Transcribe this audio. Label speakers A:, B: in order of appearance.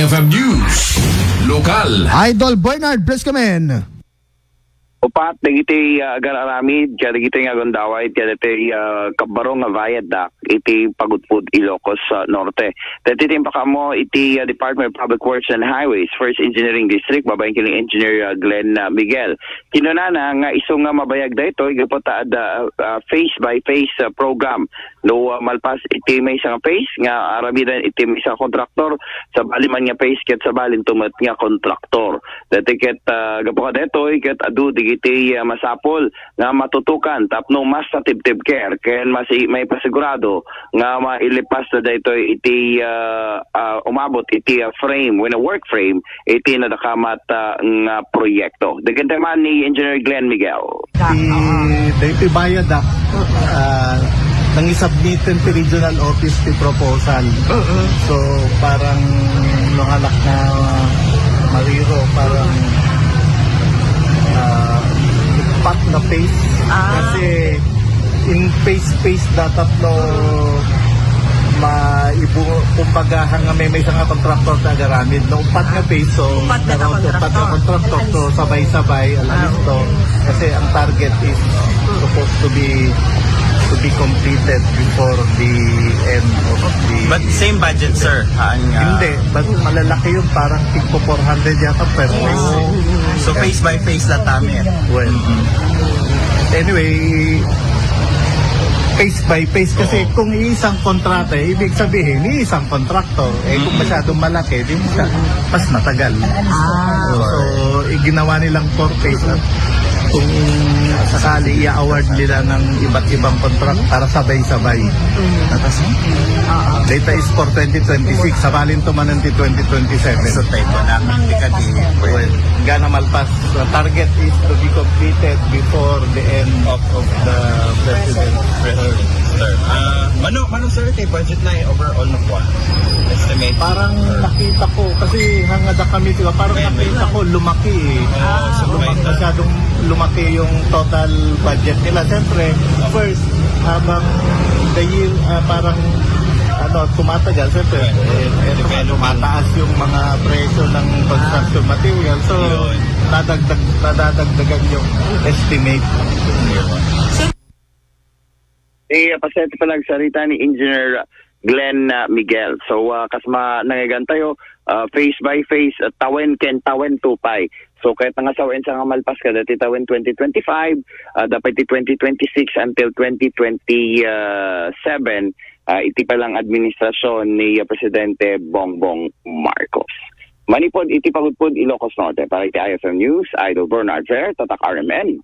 A: IFM News. Lokal.
B: Idol Bernard Brescamen.
C: Upat, dagiti agararamid, kaya dagiti nga gondaway, kaya dagiti kabarong nga viaduct, iti Pagudpud, Ilocos Norte. Dati timpaka mo, iti Department of Public Works and Highways, First Engineering District, babayin kining Engineer Glenn Miguel. Kinunana nga isong nga mabayag da ito, igapota phase by phase program. No, malpas iti may isang phase, nga aramidan iti may isang kontraktor, sa baliman nga phase, ket sa balin tumat nga kontraktor. Dati ket gapoka dito, ket adu iti masapol nga matutukan tapno mas tatibtib care kaya may pasigurado nga mailipas na dito iti umabot iti frame when a work frame iti nadakamat nga proyekto. Daganda man ni Engineer Glenn Miguel.
D: Dito bayad nang isubmitin ti regional office ti proposal. So parang nangalak na mariro parang pat na phase kasi in phase datatlo kumbaga nga may isang kontraktor na agaramid no pat nga phase so pat na kontraktor so sabay-sabay alam to kasi ang target is supposed to be completed before the end of the...
E: But same budget, sir?
D: Hindi. But malalaki yun. Parang tigpo 400 yata per phase.
E: So phase by phase lang namin.
D: Well, anyway, phase by phase. Kasi kung iisang kontrata, ibig sabihin, iisang kontraktor. Kung masyadong malaki, di mas matagal. So, ginawa nilang 4 phase at kung sakali i-award nila ng iba't ibang contract para sabay-sabay. Data is for 2026, sabalin to man ng 2027.
E: So tayo na,
D: well, gana malpas. The target is to be completed before the end of the president.
E: Sir, mano sir, kay budget na overall na po? Estimate?
D: Parang nakita ko, kasi hangada kami, diba, parang nakita ko lumaki masyadong lumaki yung total budget nila. Siyempre, first, habang the year, parang tumatagal, siyempre, tumataas yung mga presyo ng construction material. So, nadadagdagan yung estimate.
C: Pasete pa nagsalita ni Engineer Glenn Miguel. So, kasma nangigan tayo, phase by phase, tawen tupay. So, kahit nga sawain sa nga malpas ka, dati tawen 2025, dapat 2026 until 2027, iti palang administrasyon ni Presidente Bongbong Marcos. Manipod, iti Pagudpud, Ilocos Norte. Para iti IFM News, Idol Bernard Fair, Tatak RMN.